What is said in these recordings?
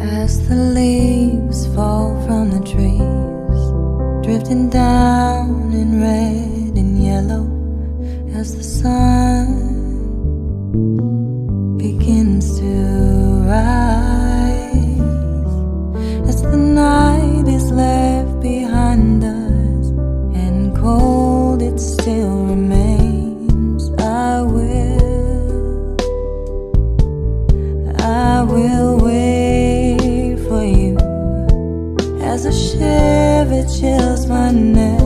As the leaves fall from the trees, drifting down in red and yellow, as the sun begins to rise, as the night is left behind us and cold it still remains, I will wait for you. As a shiver chills my neck,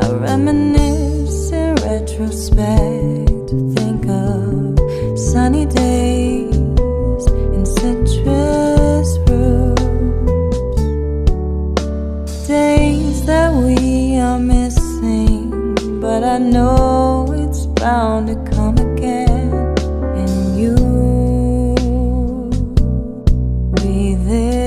I reminisce in retrospect, think of sunny days in citrus fruits, days that we are missing, but I know it's bound to come again, and you be there.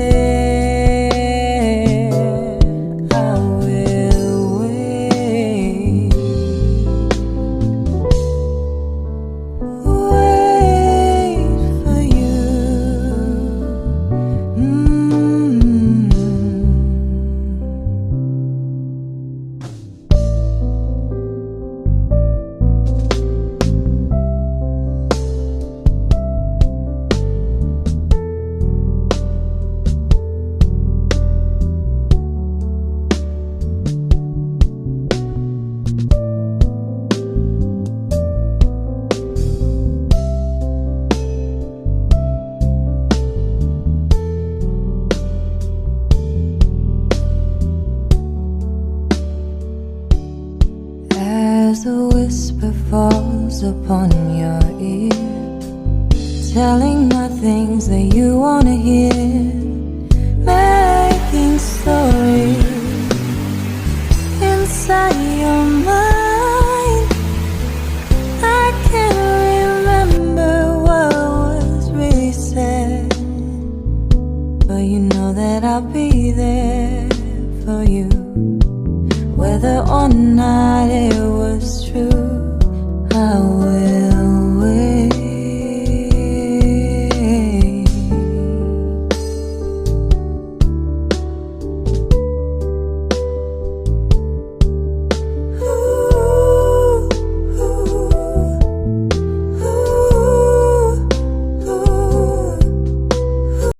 As a whisper falls upon your ear, telling my things that you wanna hear, making stories inside your mind. I can't remember what was really said, but you know that I'll be there for you, whether or not it was true. I will